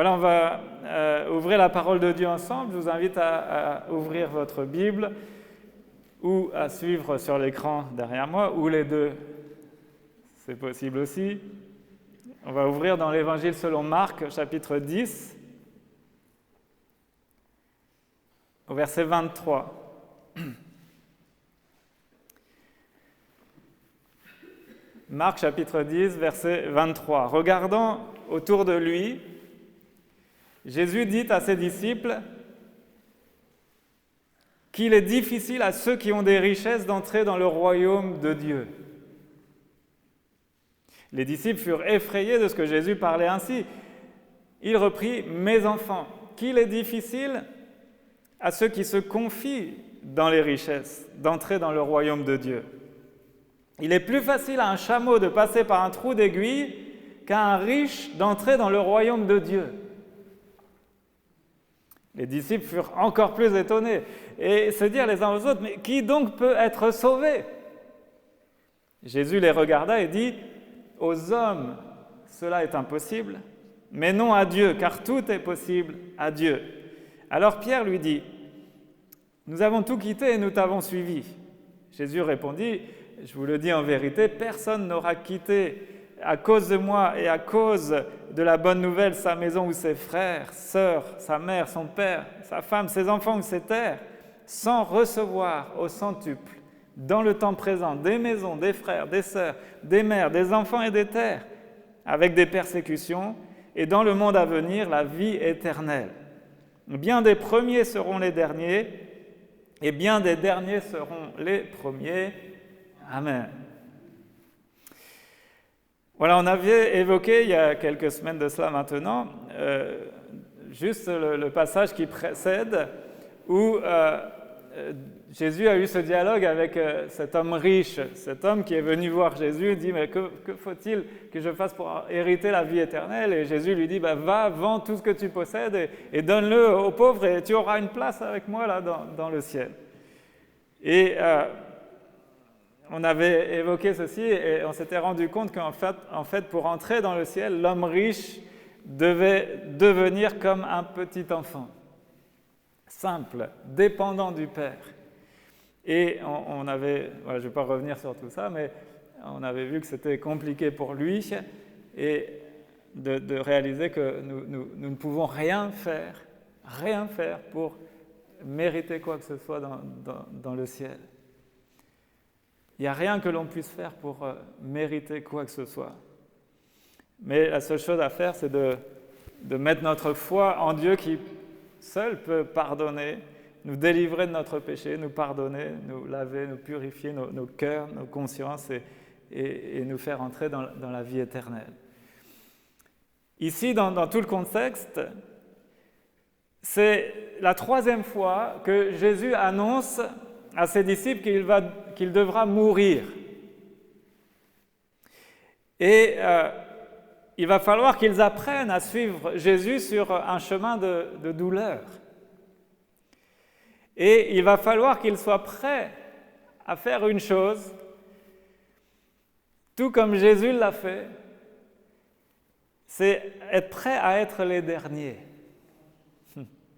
Voilà, on va ouvrir la parole de Dieu ensemble. Je vous invite à ouvrir votre Bible ou à suivre sur l'écran derrière moi, ou les deux, c'est possible aussi. On va ouvrir dans l'Évangile selon Marc, chapitre 10, au verset 23. Marc, chapitre 10, verset 23. Regardant autour de lui, Jésus dit à ses disciples qu'il est difficile à ceux qui ont des richesses d'entrer dans le royaume de Dieu. Les disciples furent effrayés de ce que Jésus parlait ainsi. Il reprit « Mes enfants, qu'il est difficile à ceux qui se confient dans les richesses d'entrer dans le royaume de Dieu. Il est plus facile à un chameau de passer par un trou d'aiguille qu'à un riche d'entrer dans le royaume de Dieu. » Les disciples furent encore plus étonnés et se dirent les uns aux autres « Mais qui donc peut être sauvé ?» Jésus les regarda et dit « Aux hommes, cela est impossible, mais non à Dieu, car tout est possible à Dieu. » Alors Pierre lui dit « Nous avons tout quitté et nous t'avons suivi. » Jésus répondit « Je vous le dis en vérité, personne n'aura quitté à cause de moi et à cause de la bonne nouvelle sa maison ou ses frères, sœurs, sa mère, son père, sa femme, ses enfants ou ses terres, sans recevoir au centuple, dans le temps présent, des maisons, des frères, des sœurs, des mères, des enfants et des terres, avec des persécutions, et dans le monde à venir, la vie éternelle. Bien des premiers seront les derniers, et bien des derniers seront les premiers. Amen. Voilà, on avait évoqué il y a quelques semaines de cela maintenant, juste le passage qui précède, où Jésus a eu ce dialogue avec cet homme riche, cet homme qui est venu voir Jésus et dit « Mais que faut-il que je fasse pour hériter la vie éternelle ?» Et Jésus lui dit « Va, vends tout ce que tu possèdes et donne-le aux pauvres et tu auras une place avec moi là dans le ciel. » Et on avait évoqué ceci et on s'était rendu compte qu'en fait, pour entrer dans le ciel, l'homme riche devait devenir comme un petit enfant, simple, dépendant du Père. Et on avait, je ne vais pas revenir sur tout ça, mais on avait vu que c'était compliqué pour lui et de réaliser que nous ne pouvons rien faire pour mériter quoi que ce soit dans le ciel. Il n'y a rien que l'on puisse faire pour mériter quoi que ce soit. Mais la seule chose à faire, c'est de mettre notre foi en Dieu qui seul peut pardonner, nous délivrer de notre péché, nous pardonner, nous laver, nous purifier nos cœurs, nos consciences et nous faire entrer dans la vie éternelle. Ici, dans tout le contexte, c'est la troisième fois que Jésus annonce à ses disciples qu'il devra mourir. Et il va falloir qu'ils apprennent à suivre Jésus sur un chemin de douleur. Et il va falloir qu'ils soient prêts à faire une chose, tout comme Jésus l'a fait, c'est être prêt à être les derniers.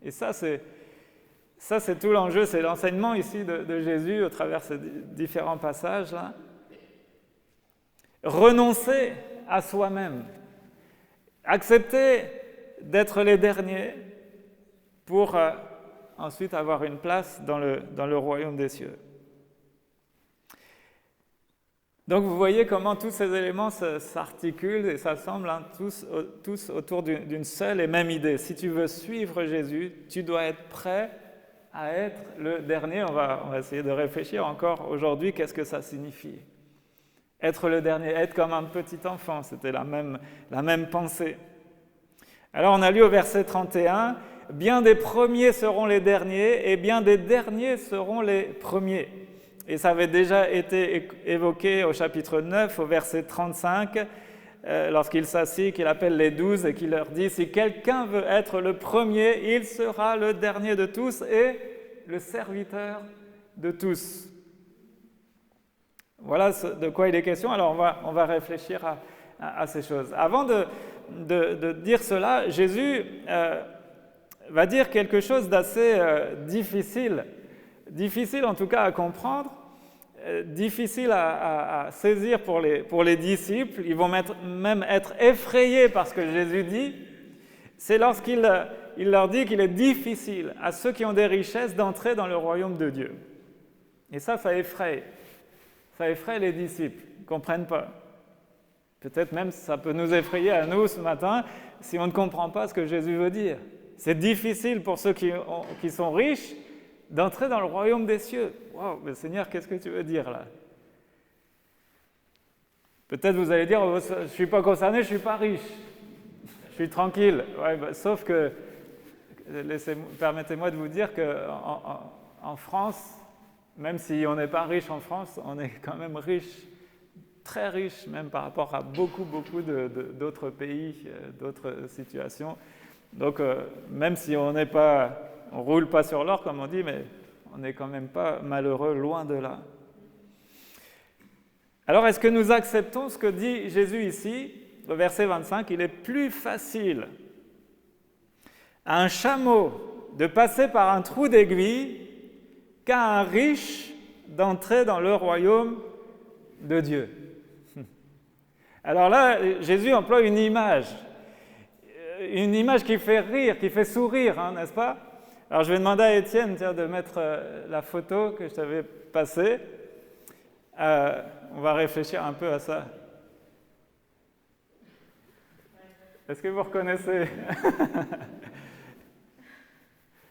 Et ça, c'est tout l'enjeu, c'est l'enseignement ici de Jésus au travers ces différents passages là. Renoncer à soi-même, accepter d'être les derniers pour ensuite avoir une place dans le royaume des cieux. Donc vous voyez comment tous ces éléments s'articulent et s'assemblent tous autour d'une seule et même idée. Si tu veux suivre Jésus, tu dois être prêt à être le dernier. On va essayer de réfléchir encore aujourd'hui, qu'est-ce que ça signifie ? Être le dernier, être comme un petit enfant, c'était la même pensée. Alors on a lu au verset 31, « Bien des premiers seront les derniers, et bien des derniers seront les premiers. » Et ça avait déjà été évoqué au chapitre 9, au verset 35, lorsqu'il s'assit, qu'il appelle les 12 et qu'il leur dit « Si quelqu'un veut être le premier, il sera le dernier de tous et le serviteur de tous. » Voilà de quoi il est question. Alors on va réfléchir à ces choses. Avant de dire cela, Jésus va dire quelque chose d'assez difficile en tout cas à comprendre, difficile à saisir pour les disciples. Ils vont même être effrayés par ce que Jésus dit. C'est lorsqu'il leur dit qu'il est difficile à ceux qui ont des richesses d'entrer dans le royaume de Dieu. Et ça effraie. Ça effraie les disciples, ils ne comprennent pas. Peut-être même ça peut nous effrayer à nous ce matin si on ne comprend pas ce que Jésus veut dire. C'est difficile pour ceux qui sont riches d'entrer dans le royaume des cieux. Waouh, mais Seigneur, qu'est-ce que tu veux dire là? Peut-être vous allez dire, je ne suis pas concerné, je ne suis pas riche. Je suis tranquille. Ouais, sauf que, permettez-moi de vous dire qu'en France, même si on n'est pas riche en France, on est quand même riche, très riche même par rapport à beaucoup d'autres pays, d'autres situations. Donc même si on roule pas sur l'or comme on dit, mais on n'est quand même pas malheureux, loin de là. Alors est-ce que nous acceptons ce que dit Jésus ici, au verset 25, il est plus facile à un chameau de passer par un trou d'aiguille qu'à un riche d'entrer dans le royaume de Dieu. Alors là, Jésus emploie une image qui fait rire, qui fait sourire, n'est-ce pas? Alors je vais demander à Étienne de mettre la photo que je t'avais passée. On va réfléchir un peu à ça. Est-ce que vous reconnaissez?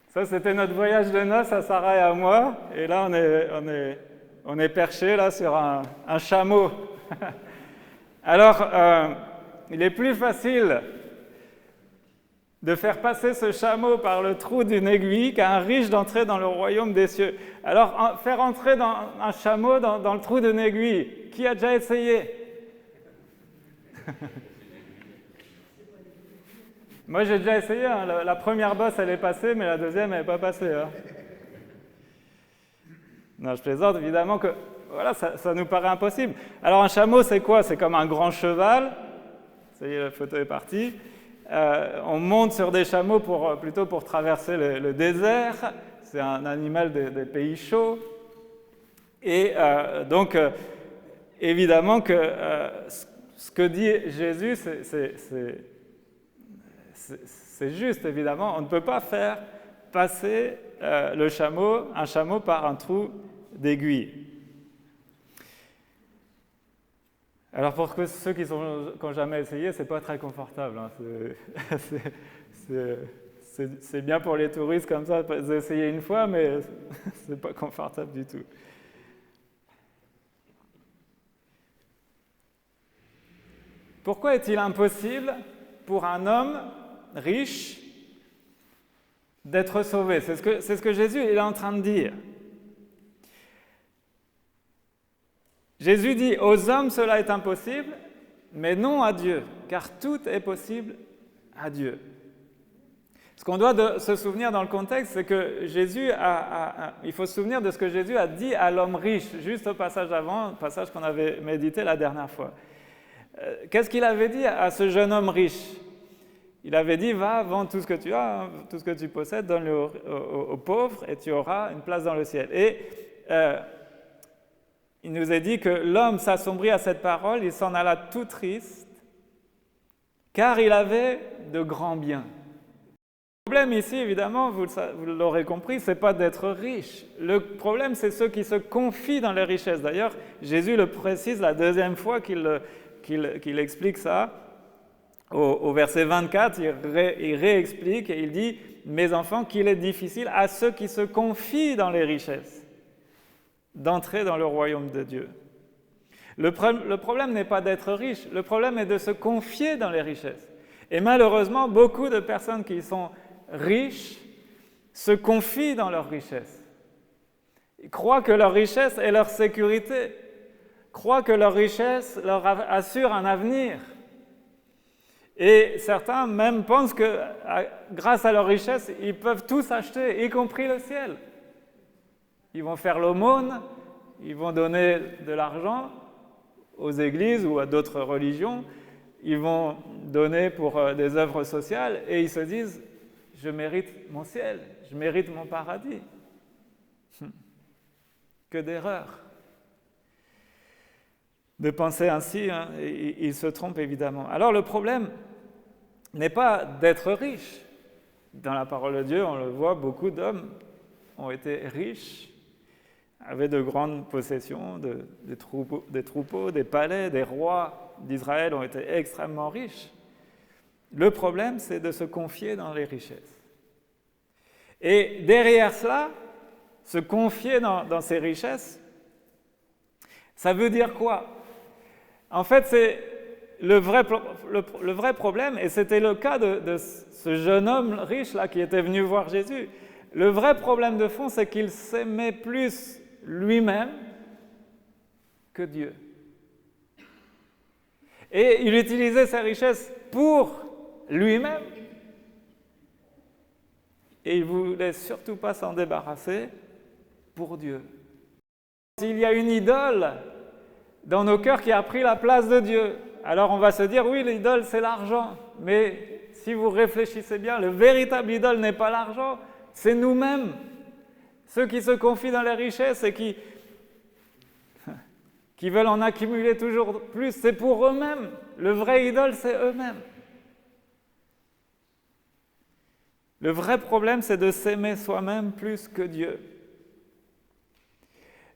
Ça, c'était notre voyage de noces à Sarah et à moi. Et là, on est perché là, sur un chameau. Alors, il est plus facile de faire passer ce chameau par le trou d'une aiguille qu'à un riche d'entrer dans le royaume des cieux. Alors, faire entrer un chameau dans le trou d'une aiguille, qui a déjà essayé? Moi, j'ai déjà essayé. La première bosse, elle est passée, mais la deuxième, elle n'est pas passée. Non, je plaisante, évidemment que voilà, ça nous paraît impossible. Alors, un chameau, c'est quoi? C'est comme un grand cheval. Ça y est, la photo est partie. On monte sur des chameaux plutôt pour traverser le désert. C'est un animal des pays chauds. Et donc, évidemment que ce que dit Jésus, c'est juste, évidemment. On ne peut pas faire passer un chameau par un trou d'aiguille. Alors pour ceux qui n'ont jamais essayé, c'est pas très confortable. C'est bien pour les touristes comme ça, d'essayer une fois, mais c'est pas confortable du tout. Pourquoi est-il impossible pour un homme riche d'être sauvé? C'est ce que Jésus est en train de dire. Jésus dit, aux hommes cela est impossible, mais non à Dieu, car tout est possible à Dieu. Ce qu'on doit se souvenir dans le contexte, c'est que il faut se souvenir de ce que Jésus a dit à l'homme riche, juste au passage avant, le passage qu'on avait médité la dernière fois. Qu'est-ce qu'il avait dit à ce jeune homme riche? Il avait dit, va, vends tout ce que tu as, tout ce que tu possèdes, donne-le aux pauvres et tu auras une place dans le ciel. Et il nous est dit que l'homme s'assombrit à cette parole, il s'en alla tout triste, car il avait de grands biens. Le problème ici, évidemment, vous l'aurez compris, ce n'est pas d'être riche. Le problème, c'est ceux qui se confient dans les richesses. D'ailleurs, Jésus le précise la deuxième fois qu'il explique ça. Au verset 24, il réexplique et il dit « Mes enfants, qu'il est difficile à ceux qui se confient dans les richesses d'entrer dans le royaume de Dieu. » Le problème n'est pas d'être riche, le problème est de se confier dans les richesses. Et malheureusement, beaucoup de personnes qui sont riches se confient dans leurs richesses. Ils croient que leur richesse est leur sécurité, croient que leur richesse leur assure un avenir. Et certains même pensent que grâce à leur richesse, ils peuvent tout s'acheter, y compris le ciel. Ils vont faire l'aumône, ils vont donner de l'argent aux églises ou à d'autres religions, ils vont donner pour des œuvres sociales et ils se disent « je mérite mon ciel, je mérite mon paradis ». Que d'erreurs de penser ainsi, hein, ils se trompent évidemment. Alors le problème n'est pas d'être riche. Dans la parole de Dieu, on le voit, beaucoup d'hommes ont été riches, avaient de grandes possessions, des troupeaux, des palais, des rois d'Israël ont été extrêmement riches. Le problème, c'est de se confier dans les richesses. Et derrière cela, se confier dans ces richesses, ça veut dire quoi? En fait, c'est le vrai problème, et c'était le cas de ce jeune homme riche-là qui était venu voir Jésus. Le vrai problème de fond, c'est qu'il s'aimait plus lui-même que Dieu. Et il utilisait ses richesses pour lui-même, et il ne voulait surtout pas s'en débarrasser pour Dieu. S'il y a une idole dans nos cœurs qui a pris la place de Dieu, alors on va se dire, oui, l'idole, c'est l'argent. Mais si vous réfléchissez bien, le véritable idole n'est pas l'argent, c'est nous-mêmes. Ceux qui se confient dans les richesses et qui veulent en accumuler toujours plus, c'est pour eux-mêmes. Le vrai idole, c'est eux-mêmes. Le vrai problème, c'est de s'aimer soi-même plus que Dieu.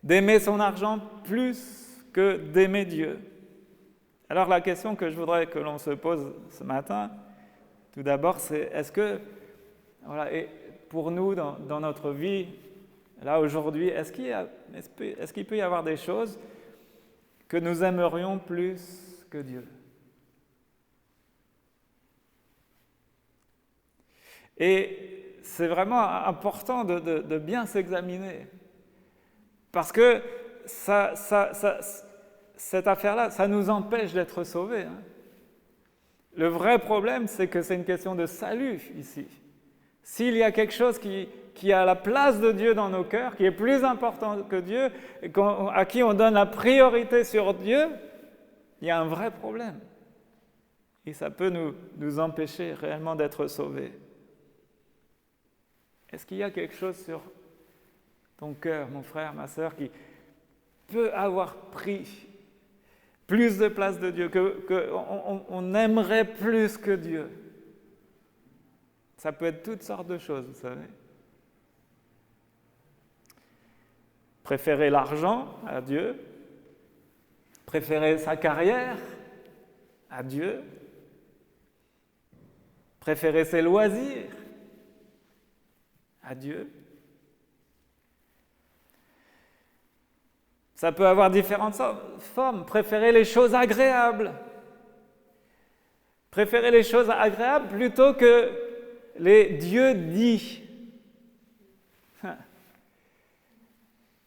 D'aimer son argent plus que d'aimer Dieu. Alors la question que je voudrais que l'on se pose ce matin, tout d'abord, c'est est-ce que, voilà, et pour nous, dans notre vie, là aujourd'hui, est-ce qu'il peut y avoir des choses que nous aimerions plus que Dieu? Et c'est vraiment important de bien s'examiner. Parce que cette affaire-là, ça nous empêche d'être sauvés. Hein. Le vrai problème, c'est que c'est une question de salut ici. S'il y a quelque chose qui a la place de Dieu dans nos cœurs, qui est plus important que Dieu, et à qui on donne la priorité sur Dieu, il y a un vrai problème. Et ça peut nous empêcher réellement d'être sauvés. Est-ce qu'il y a quelque chose sur ton cœur, mon frère, ma sœur, qui peut avoir pris plus de place de Dieu, qu'on aimerait plus que Dieu? Ça peut être toutes sortes de choses, vous savez. Préférer l'argent à Dieu, préférer sa carrière à Dieu, préférer ses loisirs à Dieu. Ça peut avoir différentes formes. Préférer les choses agréables. Préférer les choses agréables plutôt que les dieux dits.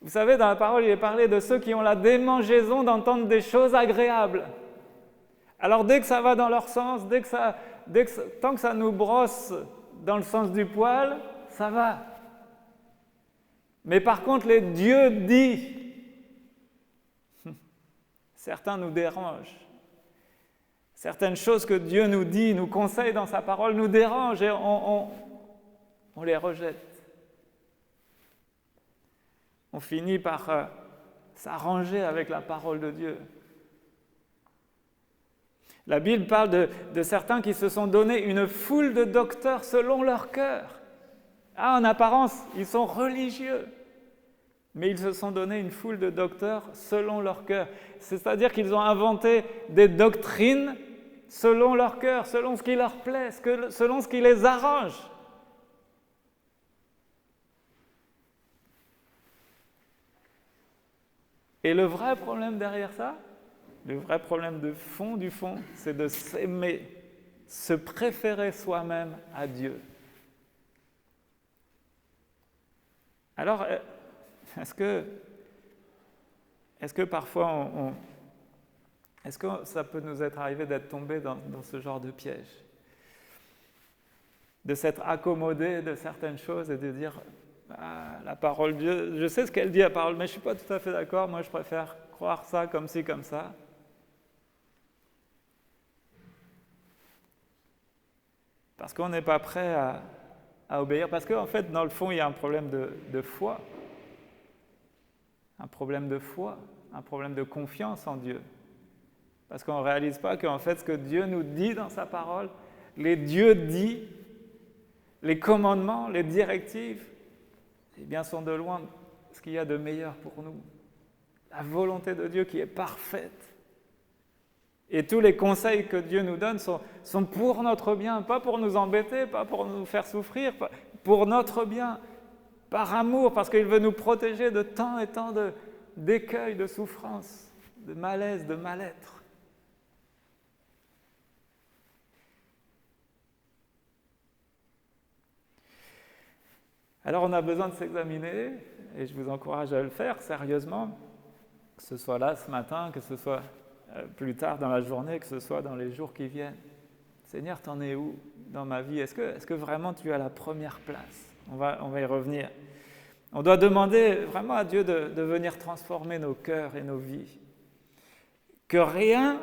Vous savez, dans la parole, il est parlé de ceux qui ont la démangeaison d'entendre des choses agréables. Alors dès que ça va dans leur sens, tant que ça nous brosse dans le sens du poil, ça va. Mais par contre, les dieux dits, certains nous dérangent. Certaines choses que Dieu nous dit, nous conseille dans sa parole, nous dérangent et on les rejette. On finit par s'arranger avec la parole de Dieu. La Bible parle de certains qui se sont donné une foule de docteurs selon leur cœur. En apparence, ils sont religieux, mais ils se sont donné une foule de docteurs selon leur cœur. C'est-à-dire qu'ils ont inventé des doctrines selon leur cœur, selon ce qui leur plaît, selon ce qui les arrange. Et le vrai problème derrière ça, le vrai problème du fond, c'est de s'aimer, se préférer soi-même à Dieu. Alors, est-ce que parfois, est-ce que ça peut nous être arrivé d'être tombé dans ce genre de piège? De s'être accommodé de certaines choses et de dire la parole de Dieu, je sais ce qu'elle dit la parole, mais je ne suis pas tout à fait d'accord, moi je préfère croire ça comme ci, comme ça. Parce qu'on n'est pas prêt à obéir. Parce qu'en fait, dans le fond, il y a un problème de foi. Un problème de foi, un problème de confiance en Dieu. Parce qu'on ne réalise pas qu'en fait, ce que Dieu nous dit dans sa parole, les dieux dits, les commandements, les directives, eh bien, sont de loin ce qu'il y a de meilleur pour nous. La volonté de Dieu qui est parfaite. Et tous les conseils que Dieu nous donne sont pour notre bien, pas pour nous embêter, pas pour nous faire souffrir, pour notre bien, par amour, parce qu'il veut nous protéger de tant et tant d'écueils, de souffrances, de malaise, de mal-être. Alors on a besoin de s'examiner, et je vous encourage à le faire sérieusement, que ce soit là ce matin, que ce soit plus tard dans la journée, que ce soit dans les jours qui viennent. Seigneur, t'en es où dans ma vie ? Est-ce que vraiment tu as la première place ? On va y revenir. On doit demander vraiment à Dieu de venir transformer nos cœurs et nos vies. Que rien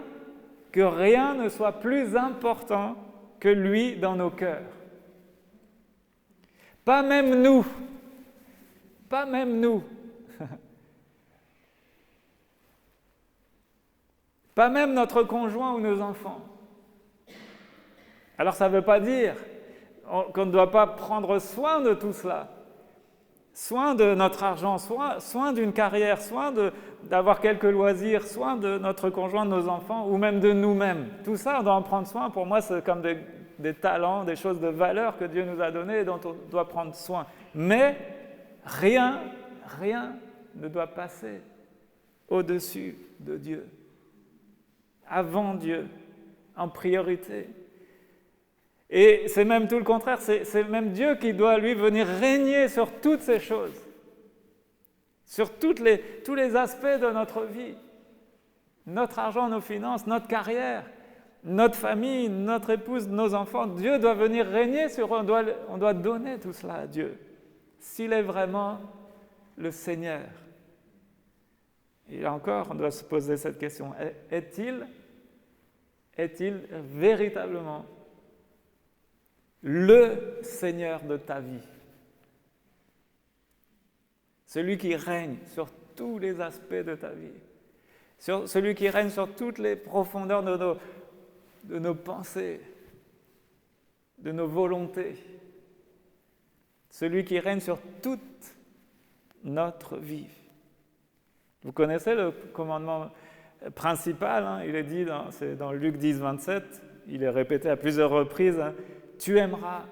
ne soit plus important que lui dans nos cœurs. Pas même nous. Pas même nous. Pas même notre conjoint ou nos enfants. Alors ça ne veut pas dire qu'on ne doit pas prendre soin de tout cela. Soin de notre argent, soin d'une carrière, soin d'avoir quelques loisirs, soin de notre conjoint, de nos enfants, ou même de nous-mêmes. Tout ça, on doit en prendre soin. Pour moi, c'est comme des talents, des choses de valeur que Dieu nous a données et dont on doit prendre soin. Mais rien ne doit passer au-dessus de Dieu, avant Dieu, en priorité. Et c'est même tout le contraire, c'est même Dieu qui doit, lui, venir régner sur toutes ces choses, sur tous les aspects de notre vie, notre argent, nos finances, notre carrière, notre famille, notre épouse, nos enfants. Dieu doit venir régner sur eux, on doit donner tout cela à Dieu, s'il est vraiment le Seigneur. Et là encore, on doit se poser cette question, est-il véritablement le Seigneur de ta vie? Celui qui règne sur tous les aspects de ta vie, celui qui règne sur toutes les profondeurs de nos pensées, de nos volontés, celui qui règne sur toute notre vie. Vous connaissez le commandement principal, il est dit, c'est dans Luc 10, 27, il est répété à plusieurs reprises, tu aimeras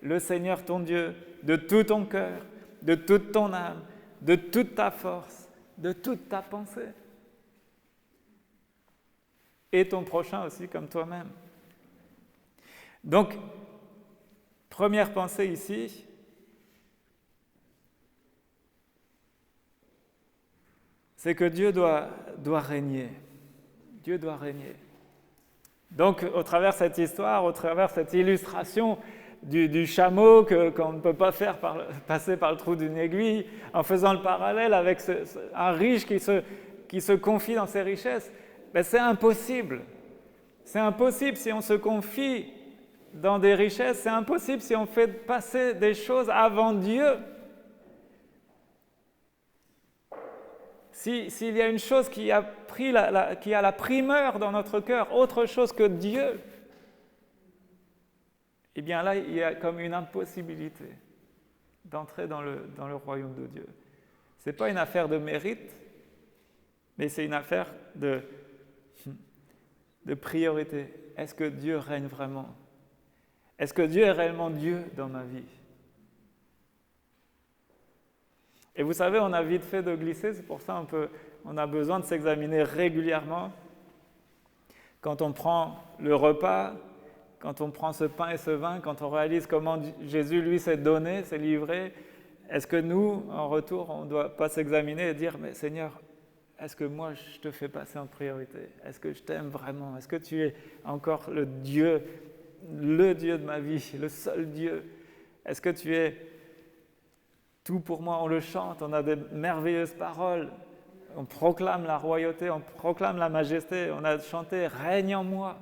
le Seigneur ton Dieu de tout ton cœur, de toute ton âme, de toute ta force, de toute ta pensée. Et ton prochain aussi comme toi-même. Donc, première pensée ici, c'est que Dieu doit régner. Dieu doit régner. Donc, au travers de cette histoire, au travers de cette illustration du chameau qu'on ne peut pas faire passer par le trou d'une aiguille, en faisant le parallèle avec un riche qui se confie dans ses richesses, c'est impossible. C'est impossible si on se confie dans des richesses, c'est impossible si on fait passer des choses avant Dieu. S'il y a une chose qui a la primeur dans notre cœur, autre chose que Dieu, eh bien là, il y a comme une impossibilité d'entrer dans le royaume de Dieu. Ce n'est pas une affaire de mérite, mais c'est une affaire de priorité. Est-ce que Dieu règne vraiment ? Est-ce que Dieu est réellement Dieu dans ma vie ? Et vous savez, on a vite fait de glisser, c'est pour ça on a besoin de s'examiner régulièrement. Quand on prend le repas, quand on prend ce pain et ce vin, quand on réalise comment Jésus, lui, s'est donné, s'est livré, est-ce que nous, en retour, on ne doit pas s'examiner et dire « Mais Seigneur, est-ce que moi, je te fais passer en priorité ? Est-ce que je t'aime vraiment ? Est-ce que tu es encore le Dieu de ma vie, le seul Dieu ? Est-ce que tu es tout pour moi ?» On le chante, on a des merveilleuses paroles, on proclame la royauté, on proclame la majesté, on a chanté « Règne en moi,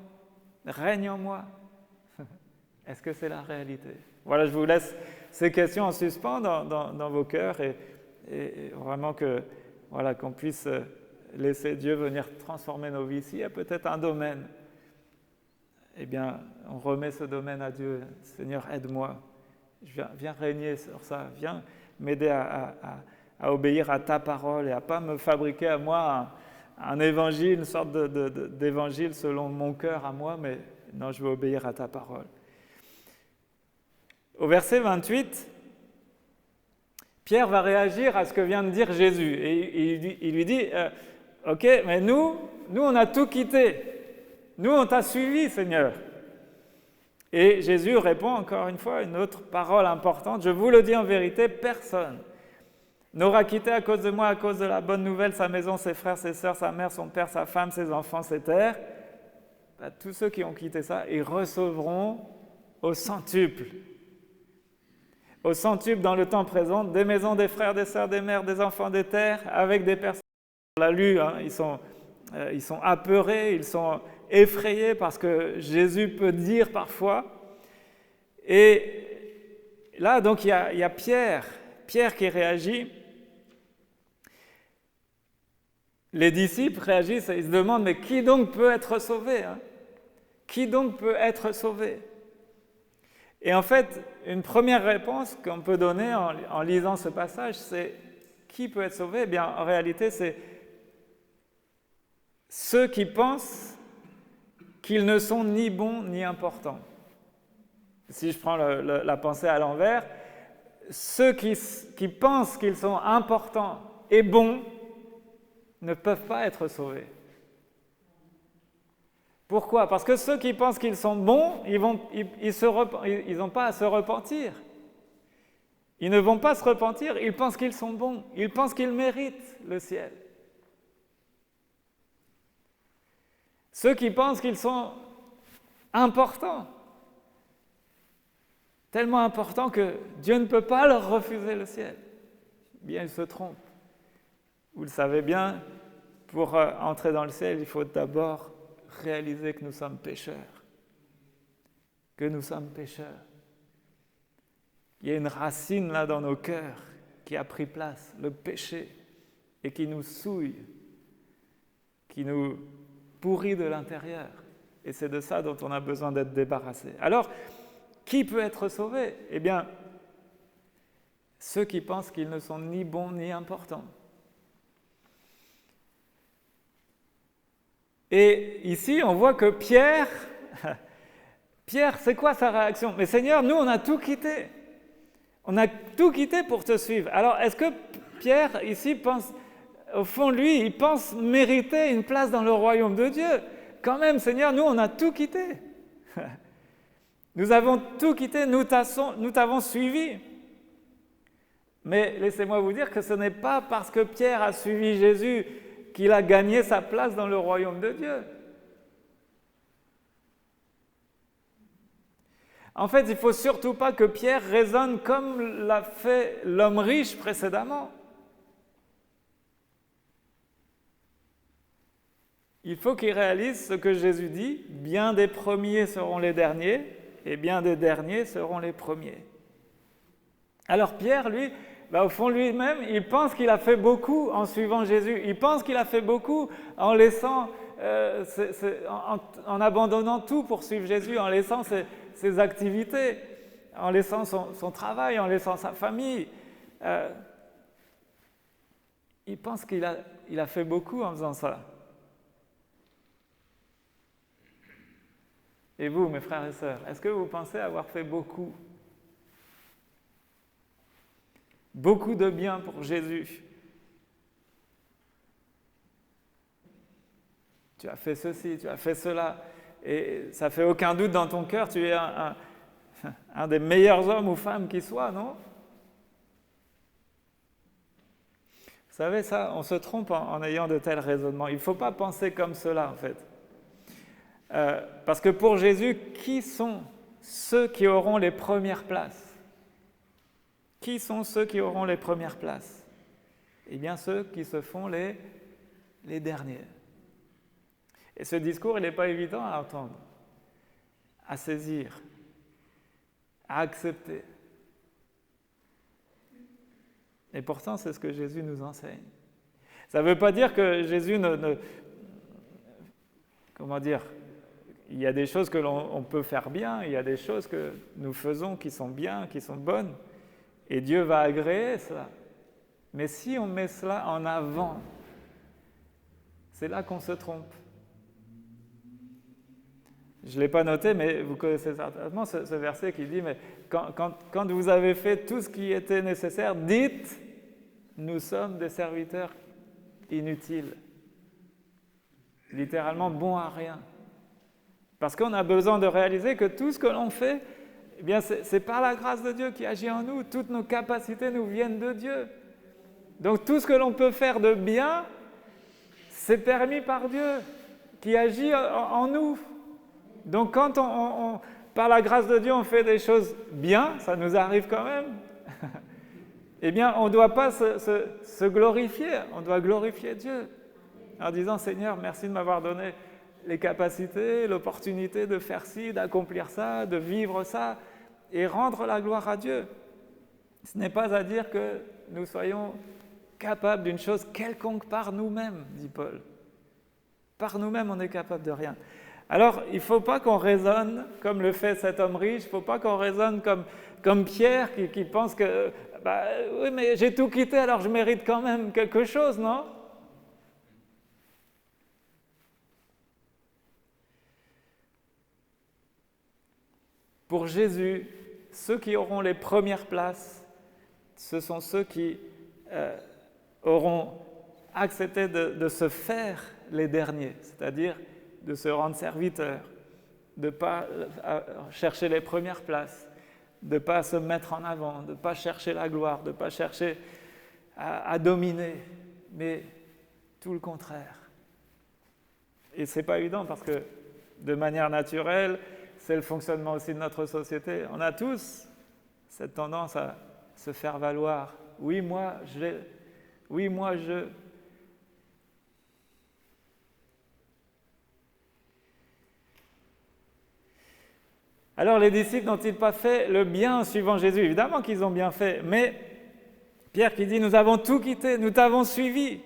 règne en moi ». Est-ce que c'est la réalité? Voilà, je vous laisse ces questions en suspens dans vos cœurs et vraiment voilà, qu'on puisse laisser Dieu venir transformer nos vies. S'il y a peut-être un domaine, eh bien, on remet ce domaine à Dieu. Seigneur, aide-moi. Viens régner sur ça. Viens m'aider à obéir à ta parole et à ne pas me fabriquer à moi un évangile, une sorte d'évangile selon mon cœur à moi, mais non, je veux obéir à ta parole. Au verset 28, Pierre va réagir à ce que vient de dire Jésus. Et il lui dit, ok, mais nous on a tout quitté. Nous, on t'a suivi, Seigneur. Et Jésus répond encore une fois une autre parole importante. Je vous le dis en vérité, personne n'aura quitté à cause de moi, à cause de la bonne nouvelle, sa maison, ses frères, ses sœurs, sa mère, son père, sa femme, ses enfants, ses terres. Tous ceux qui ont quitté ça, ils recevront au centuple. Au centuple dans le temps présent, des maisons, des frères, des sœurs, des mères, des enfants, des terres, avec des personnes. On l'a lu, hein, ils sont apeurés, ils sont effrayés parce que Jésus peut dire parfois. Et là, donc, il y a Pierre qui réagit. Les disciples réagissent et ils se demandent, mais qui donc peut être sauvé, hein? Qui donc peut être sauvé? Et en fait, une première réponse qu'on peut donner en lisant ce passage, c'est qui peut être sauvé? Eh bien, en réalité, c'est ceux qui pensent qu'ils ne sont ni bons ni importants. Si je prends la pensée à l'envers, ceux qui pensent qu'ils sont importants et bons ne peuvent pas être sauvés. Pourquoi? Parce que ceux qui pensent qu'ils sont bons, ils n'ont pas à se repentir. Ils ne vont pas se repentir, ils pensent qu'ils sont bons, ils pensent qu'ils méritent le ciel. Ceux qui pensent qu'ils sont importants, tellement importants que Dieu ne peut pas leur refuser le ciel, bien ils se trompent. Vous le savez bien, pour entrer dans le ciel, il faut d'abord réaliser que nous sommes pécheurs. Que nous sommes pécheurs. Il y a une racine là dans nos cœurs qui a pris place, le péché, et qui nous souille, qui nous pourrit de l'intérieur. Et c'est de ça dont on a besoin d'être débarrassé. Alors, qui peut être sauvé? Eh bien, ceux qui pensent qu'ils ne sont ni bons ni importants. Et ici, on voit que Pierre, c'est quoi sa réaction? Mais Seigneur, nous, on a tout quitté. On a tout quitté pour te suivre. Alors, est-ce que Pierre, ici, pense, au fond de lui, il pense mériter une place dans le royaume de Dieu? Quand même, Seigneur, nous, on a tout quitté. Nous avons tout quitté, nous t'avons suivi. Mais laissez-moi vous dire que ce n'est pas parce que Pierre a suivi Jésus qu'il a gagné sa place dans le royaume de Dieu. En fait, il ne faut surtout pas que Pierre raisonne comme l'a fait l'homme riche précédemment. Il faut qu'il réalise ce que Jésus dit, bien des premiers seront les derniers, et bien des derniers seront les premiers. Alors Pierre, lui, au fond lui-même, il pense qu'il a fait beaucoup en suivant Jésus. Il pense qu'il a fait beaucoup en laissant, en abandonnant tout pour suivre Jésus, en laissant ses activités, en laissant son travail, en laissant sa famille. Il pense qu'il a fait beaucoup en faisant ça. Et vous, mes frères et sœurs, est-ce que vous pensez avoir fait beaucoup? Beaucoup de bien pour Jésus. Tu as fait ceci, tu as fait cela, et ça ne fait aucun doute dans ton cœur, tu es un des meilleurs hommes ou femmes qui soient, non? Vous savez ça, on se trompe en ayant de tels raisonnements. Il ne faut pas penser comme cela, en fait. Parce que pour Jésus, qui sont ceux qui auront les premières places? Qui sont ceux qui auront les premières places? Eh bien, ceux qui se font les derniers. Et ce discours, il n'est pas évident à entendre, à saisir. à accepter. Et pourtant, c'est ce que Jésus nous enseigne. Ça ne veut pas dire que Jésus comment dire, il y a des choses que l'on peut faire bien, il y a des choses que nous faisons qui sont bien, qui sont bonnes, et Dieu va agréer cela. Mais si on met cela en avant, c'est là qu'on se trompe. Je ne l'ai pas noté, mais vous connaissez certainement ce verset qui dit « Mais quand vous avez fait tout ce qui était nécessaire, dites, nous sommes des serviteurs inutiles. » Littéralement, bons à rien. Parce qu'on a besoin de réaliser que tout ce que l'on fait, eh bien, c'est par la grâce de Dieu qui agit en nous. Toutes nos capacités nous viennent de Dieu. Donc tout ce que l'on peut faire de bien, c'est permis par Dieu, qui agit en nous. Donc quand par la grâce de Dieu, on fait des choses bien, ça nous arrive quand même, eh bien, on ne doit pas se glorifier, on doit glorifier Dieu en disant « Seigneur, merci de m'avoir donné les capacités, l'opportunité de faire ci, d'accomplir ça, de vivre ça, et rendre la gloire à Dieu. » Ce n'est pas à dire que nous soyons capables d'une chose quelconque par nous-mêmes, dit Paul. Par nous-mêmes, on n'est capable de rien. Alors, il ne faut pas qu'on raisonne comme le fait cet homme riche, il ne faut pas qu'on raisonne comme Pierre qui pense que oui, mais j'ai tout quitté, alors je mérite quand même quelque chose, non? Pour Jésus, ceux qui auront les premières places, ce sont ceux qui auront accepté de se faire les derniers, c'est-à-dire de se rendre serviteurs, de ne pas chercher les premières places, de ne pas se mettre en avant, de ne pas chercher la gloire, de ne pas chercher à dominer, mais tout le contraire. Et ce n'est pas évident parce que de manière naturelle, c'est le fonctionnement aussi de notre société. On a tous cette tendance à se faire valoir. Oui, moi, je... Alors les disciples n'ont-ils pas fait le bien en suivant Jésus? Évidemment qu'ils ont bien fait, mais Pierre qui dit « Nous avons tout quitté, nous t'avons suivi ».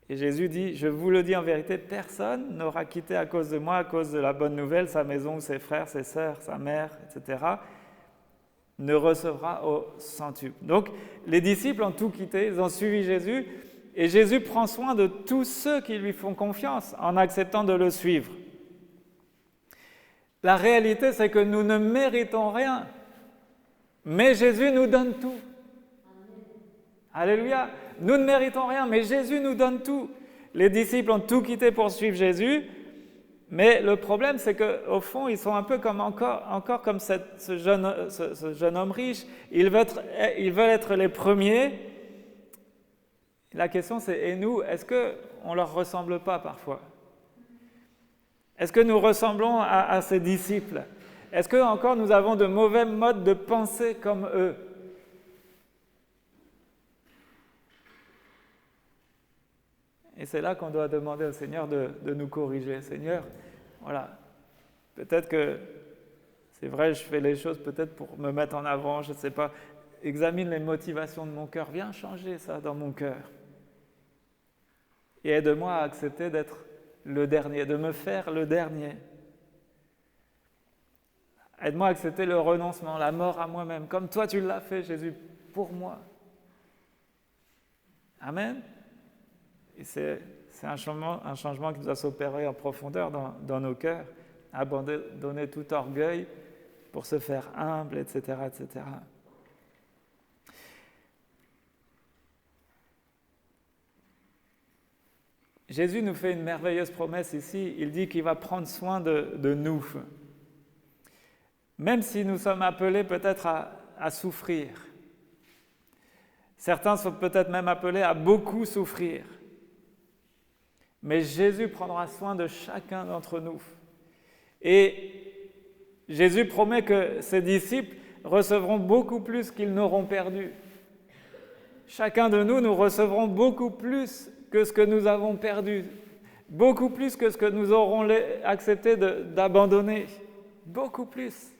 Et Jésus dit « Je vous le dis en vérité, personne n'aura quitté à cause de moi, à cause de la bonne nouvelle, sa maison, ses frères, ses sœurs, sa mère, etc., ne recevra au centuple. » Donc les disciples ont tout quitté, ils ont suivi Jésus, et Jésus prend soin de tous ceux qui lui font confiance en acceptant de le suivre. La réalité, c'est que nous ne méritons rien, mais Jésus nous donne tout. Alléluia. Nous ne méritons rien, mais Jésus nous donne tout. Les disciples ont tout quitté pour suivre Jésus, mais le problème, c'est qu'au fond, ils sont un peu comme encore comme ce jeune homme riche. Ils veulent être les premiers. La question, c'est, et nous, est-ce qu'on ne leur ressemble pas parfois? Est-ce que nous ressemblons à ces disciples? Est-ce que encore nous avons de mauvais modes de pensée comme eux? Et c'est là qu'on doit demander au Seigneur de nous corriger. Seigneur, voilà, peut-être que c'est vrai, je fais les choses peut-être pour me mettre en avant, je ne sais pas. Examine les motivations de mon cœur, viens changer ça dans mon cœur. Et aide-moi à accepter d'être le dernier, de me faire le dernier. Aide-moi à accepter le renoncement, la mort à moi-même, comme toi tu l'as fait, Jésus, pour moi. Amen. Et c'est un changement qui doit s'opérer en profondeur dans nos cœurs, abandonner tout orgueil pour se faire humble, etc., etc. Jésus nous fait une merveilleuse promesse ici. Il dit qu'il va prendre soin de nous. Même si nous sommes appelés peut-être à souffrir. Certains sont peut-être même appelés à beaucoup souffrir. Mais Jésus prendra soin de chacun d'entre nous. Et Jésus promet que ses disciples recevront beaucoup plus qu'ils n'auront perdu. Chacun de nous recevrons beaucoup plus que ce que nous avons perdu, beaucoup plus que ce que nous aurons accepté d'abandonner, beaucoup plus.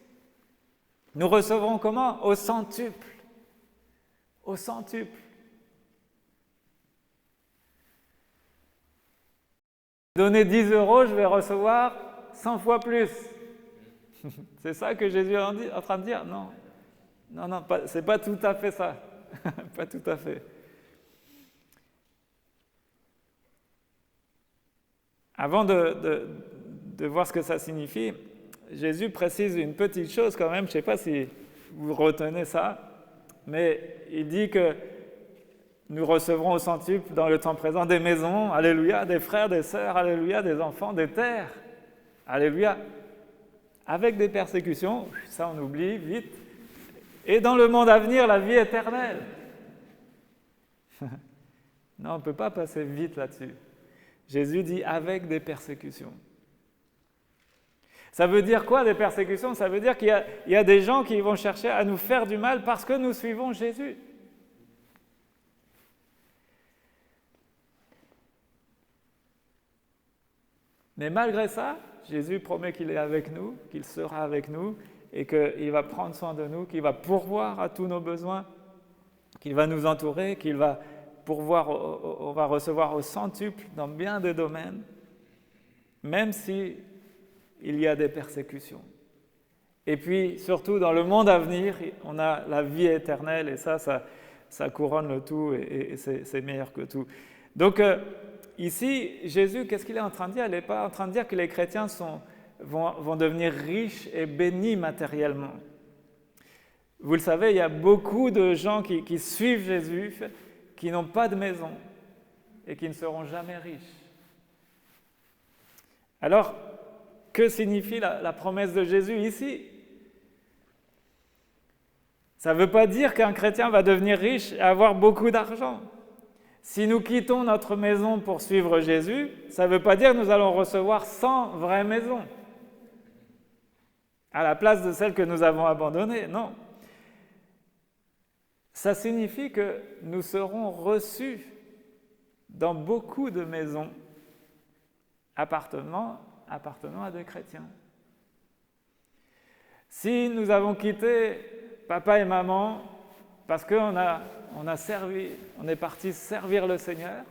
Nous recevrons comment? Au centuple. Au centuple. Donner 10 euros, je vais recevoir 100 fois plus. C'est ça que Jésus est en train de dire? Non. Non, c'est pas tout à fait ça. Pas tout à fait. Avant de voir ce que ça signifie, Jésus précise une petite chose quand même, je ne sais pas si vous retenez ça, mais il dit que nous recevrons au centuple dans le temps présent des maisons, alléluia, des frères, des sœurs, alléluia, des enfants, des terres, alléluia, avec des persécutions, ça on oublie vite, et dans le monde à venir, la vie éternelle. Non, on ne peut pas passer vite là-dessus. Jésus dit avec des persécutions. Ça veut dire quoi, des persécutions? Ça veut dire qu'il y a des gens qui vont chercher à nous faire du mal parce que nous suivons Jésus. Mais malgré ça, Jésus promet qu'il est avec nous, qu'il sera avec nous et qu'il va prendre soin de nous, qu'il va pourvoir à tous nos besoins, qu'il va nous entourer, qu'il va pourvoir, on va recevoir au centuple dans bien des domaines, même si il y a des persécutions. Et puis, surtout, dans le monde à venir, on a la vie éternelle, et ça couronne le tout, et c'est meilleur que tout. Donc, ici, Jésus, qu'est-ce qu'il est en train de dire? Il n'est pas en train de dire que les chrétiens vont devenir riches et bénis matériellement. Vous le savez, il y a beaucoup de gens qui suivent Jésus, qui n'ont pas de maison, et qui ne seront jamais riches. Alors, que signifie la promesse de Jésus ici? Ça ne veut pas dire qu'un chrétien va devenir riche et avoir beaucoup d'argent. Si nous quittons notre maison pour suivre Jésus, ça ne veut pas dire que nous allons recevoir 100 vraies maisons à la place de celles que nous avons abandonnées. Non. Ça signifie que nous serons reçus dans beaucoup de maisons appartenant à des chrétiens. Si nous avons quitté papa et maman parce qu'on a servi, on est parti servir le Seigneur,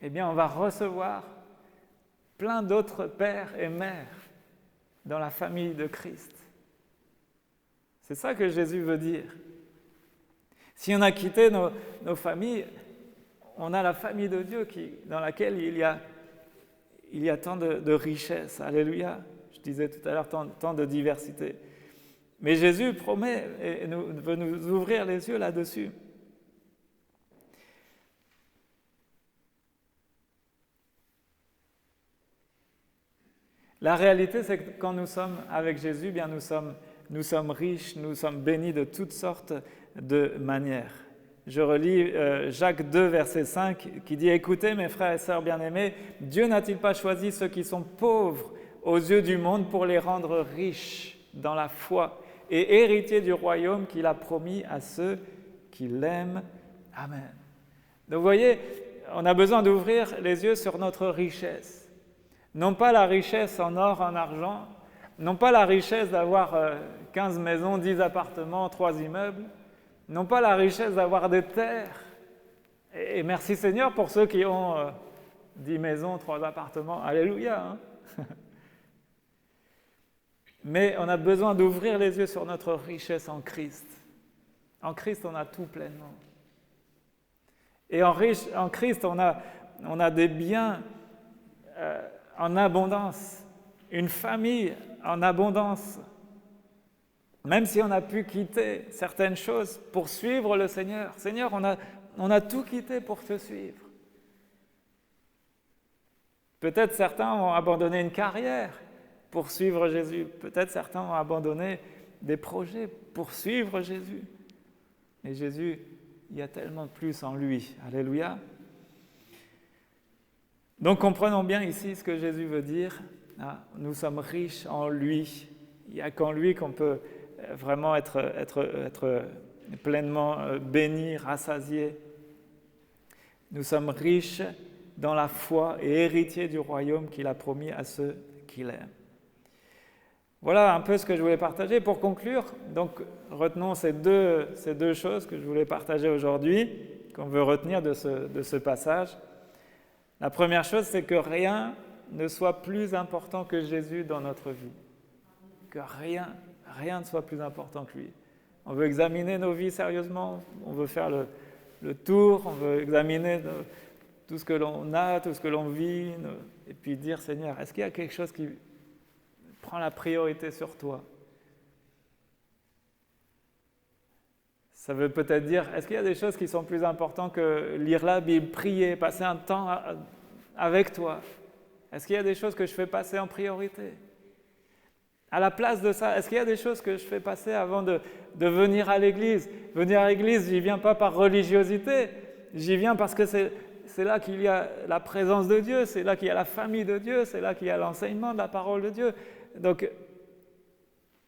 eh bien on va recevoir plein d'autres pères et mères dans la famille de Christ. C'est ça que Jésus veut dire. Si on a quitté nos familles, on a la famille de Dieu dans laquelle il y a tant de richesse. Alléluia. Je disais tout à l'heure, tant de diversité. Mais Jésus promet et veut nous ouvrir les yeux là-dessus. La réalité, c'est que quand nous sommes avec Jésus, bien nous sommes riches, nous sommes bénis de toutes sortes de manières. Je relis Jacques 2, verset 5, qui dit « Écoutez, mes frères et sœurs bien-aimés, Dieu n'a-t-il pas choisi ceux qui sont pauvres aux yeux du monde pour les rendre riches dans la foi et héritiers du royaume qu'il a promis à ceux qui l'aiment. Amen. » Donc vous voyez, on a besoin d'ouvrir les yeux sur notre richesse. Non pas la richesse en or, en argent, non pas la richesse d'avoir 15 maisons, 10 appartements, 3 immeubles, non pas la richesse d'avoir des terres. Et merci Seigneur pour ceux qui ont 10 maisons, 3 appartements. Alléluia. Hein. Mais on a besoin d'ouvrir les yeux sur notre richesse en Christ. En Christ, on a tout pleinement. Et en Christ, on a des biens en abondance, une famille en abondance. Même si on a pu quitter certaines choses pour suivre le Seigneur. Seigneur, on a tout quitté pour te suivre. Peut-être certains ont abandonné une carrière pour suivre Jésus. Peut-être certains ont abandonné des projets pour suivre Jésus. Et Jésus, il y a tellement plus en lui. Alléluia. Donc comprenons bien ici ce que Jésus veut dire. Nous sommes riches en lui. Il n'y a qu'en lui qu'on peut vraiment être pleinement béni, rassasié. Nous sommes riches dans la foi et héritiers du royaume qu'il a promis à ceux qui l'aiment. Voilà un peu ce que je voulais partager. Pour conclure, donc retenons ces deux choses que je voulais partager aujourd'hui, qu'on veut retenir de ce passage. La première chose, c'est que rien ne soit plus important que Jésus dans notre vie. Que rien ne soit plus important que lui. On veut examiner nos vies sérieusement, on veut faire le tour, on veut examiner tout ce que l'on a, tout ce que l'on vit, et puis dire, Seigneur, est-ce qu'il y a quelque chose qui prend la priorité sur toi? Ça veut peut-être dire, est-ce qu'il y a des choses qui sont plus importantes que lire la Bible, prier, passer un temps avec toi? Est-ce qu'il y a des choses que je fais passer en priorité? À la place de ça, est-ce qu'il y a des choses que je fais passer avant de venir à l'église? Venir à l'église, j'y viens pas par religiosité, j'y viens parce que c'est là qu'il y a la présence de Dieu, c'est là qu'il y a la famille de Dieu, c'est là qu'il y a l'enseignement de la parole de Dieu. Donc,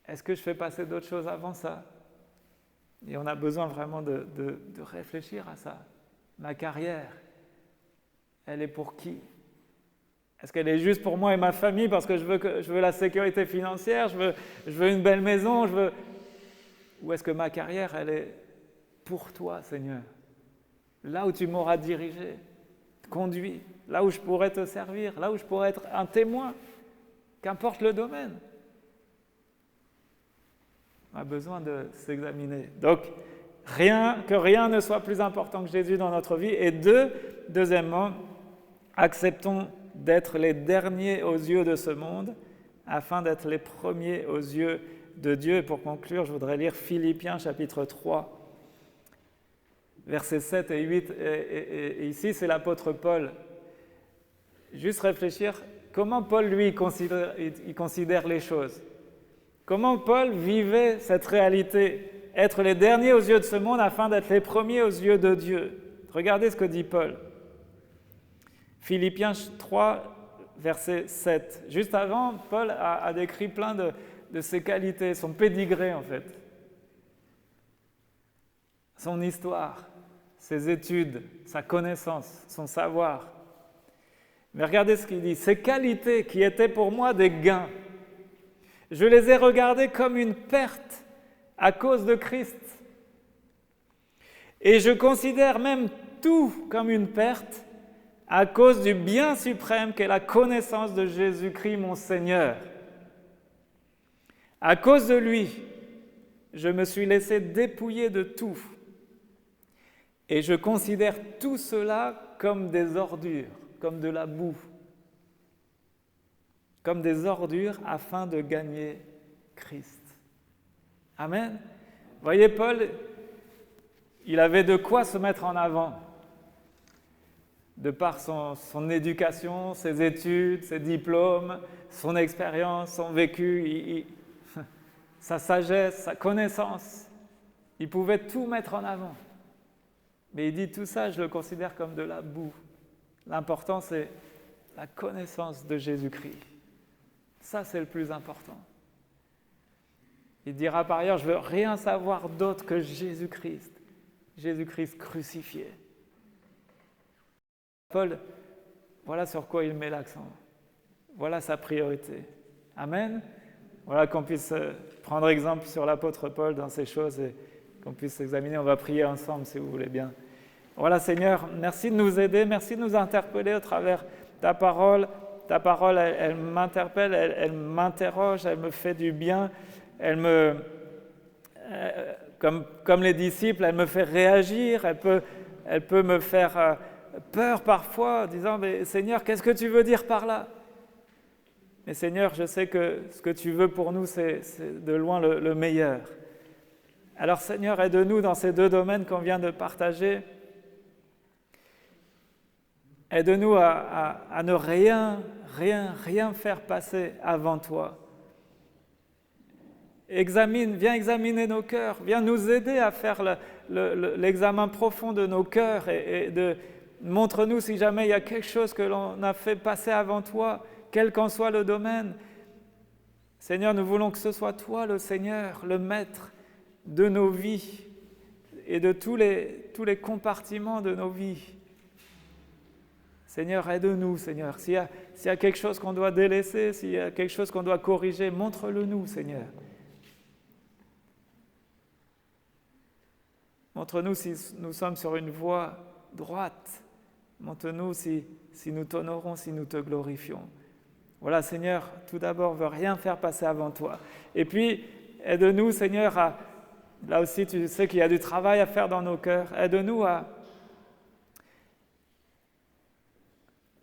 est-ce que je fais passer d'autres choses avant ça? Et on a besoin vraiment de réfléchir à ça. Ma carrière, elle est pour qui? Est-ce qu'elle est juste pour moi et ma famille parce que je veux la sécurité financière, je veux une belle maison, ou est-ce que ma carrière, elle est pour toi, Seigneur? Là où tu m'auras dirigé, conduit, là où je pourrais te servir, là où je pourrais être un témoin, qu'importe le domaine. On a besoin de s'examiner. Donc, que rien ne soit plus important que Jésus dans notre vie. Et deuxièmement, acceptons d'être les derniers aux yeux de ce monde, afin d'être les premiers aux yeux de Dieu. Et pour conclure, je voudrais lire Philippiens chapitre 3, versets 7 et 8. Et ici, c'est l'apôtre Paul. Juste réfléchir, comment Paul, lui, il considère les choses. Comment Paul vivait cette réalité, être les derniers aux yeux de ce monde afin d'être les premiers aux yeux de Dieu. Regardez ce que dit Paul. Philippiens 3, verset 7. Juste avant, Paul a décrit plein de ses qualités, son pédigré en fait, son histoire, ses études, sa connaissance, son savoir. Mais regardez ce qu'il dit. Ces qualités qui étaient pour moi des gains, je les ai regardées comme une perte à cause de Christ. Et je considère même tout comme une perte à cause du bien suprême qu'est la connaissance de Jésus-Christ, mon Seigneur. À cause de lui, je me suis laissé dépouiller de tout. Et je considère tout cela comme des ordures, comme de la boue, comme des ordures afin de gagner Christ. Amen. Voyez, Paul, il avait de quoi se mettre en avant, de par son éducation, ses études, ses diplômes, son expérience, son vécu, sa sagesse, sa connaissance. Il pouvait tout mettre en avant. Mais il dit tout ça, je le considère comme de la boue. L'important, c'est la connaissance de Jésus-Christ. Ça, c'est le plus important. Il dira par ailleurs, je ne veux rien savoir d'autre que Jésus-Christ. Jésus-Christ crucifié. Paul, voilà sur quoi il met l'accent. Voilà sa priorité. Amen. Voilà qu'on puisse prendre exemple sur l'apôtre Paul dans ces choses et qu'on puisse examiner. On va prier ensemble si vous voulez bien. Voilà Seigneur, merci de nous aider, merci de nous interpeller au travers ta parole. Ta parole, elle m'interpelle, elle m'interroge, elle me fait du bien. Comme les disciples, elle me fait réagir, elle peut me faire peur parfois, en disant « Mais Seigneur, qu'est-ce que tu veux dire par là ?» Mais Seigneur, je sais que ce que tu veux pour nous, c'est de loin le meilleur. Alors Seigneur, aide-nous dans ces deux domaines qu'on vient de partager. Aide-nous à ne rien faire passer avant toi. Viens examiner nos cœurs, viens nous aider à faire l'examen profond de nos cœurs et montre-nous si jamais il y a quelque chose que l'on a fait passer avant toi, quel qu'en soit le domaine. Seigneur, nous voulons que ce soit toi le Seigneur, le maître de nos vies et de tous les compartiments de nos vies. Seigneur, aide-nous, Seigneur. S'il y a quelque chose qu'on doit délaisser, s'il y a quelque chose qu'on doit corriger, montre-le-nous, Seigneur. Montre-nous si nous sommes sur une voie droite. Montre-nous si nous t'honorons, si nous te glorifions. Voilà, Seigneur, tout d'abord, on ne veut rien faire passer avant toi. Et puis, aide-nous, Seigneur, là aussi, tu sais qu'il y a du travail à faire dans nos cœurs. Aide-nous à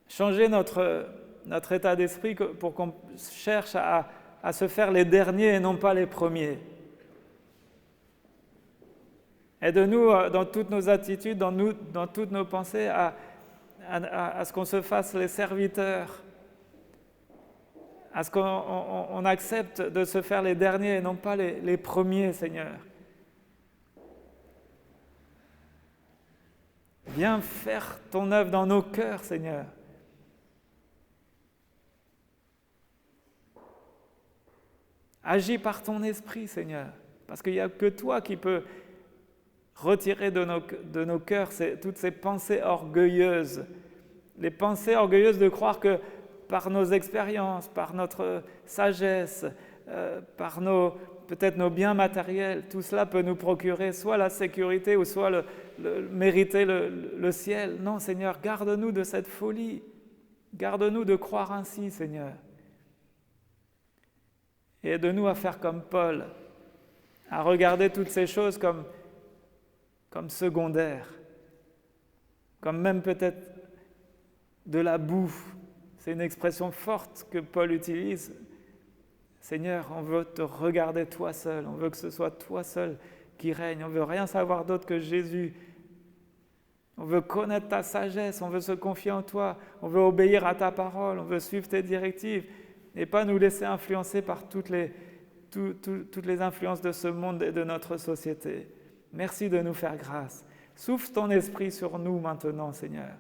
changer notre état d'esprit pour qu'on cherche à se faire les derniers et non pas les premiers. Aide-nous dans toutes nos attitudes, dans toutes nos pensées, à ce qu'on se fasse les serviteurs, à ce qu'on accepte de se faire les derniers et non pas les premiers, Seigneur. Viens faire ton œuvre dans nos cœurs, Seigneur. Agis par ton esprit, Seigneur, parce qu'il n'y a que toi qui peux retirer de nos cœurs toutes ces pensées orgueilleuses, les pensées orgueilleuses de croire que par nos expériences, par notre sagesse, par peut-être nos biens matériels, tout cela peut nous procurer soit la sécurité ou soit mériter le ciel. Non, Seigneur, garde-nous de cette folie, garde-nous de croire ainsi, Seigneur. Et aide-nous à faire comme Paul, à regarder toutes ces choses comme secondaires, comme même peut-être de la boue. C'est une expression forte que Paul utilise. Seigneur, on veut te regarder toi seul, on veut que ce soit toi seul qui règne, on ne veut rien savoir d'autre que Jésus. On veut connaître ta sagesse, on veut se confier en toi, on veut obéir à ta parole, on veut suivre tes directives. Et pas nous laisser influencer par toutes les influences de ce monde et de notre société. Merci de nous faire grâce. Souffle ton esprit sur nous maintenant, Seigneur.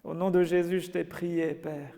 Au nom de Jésus, je t'ai prié, Père.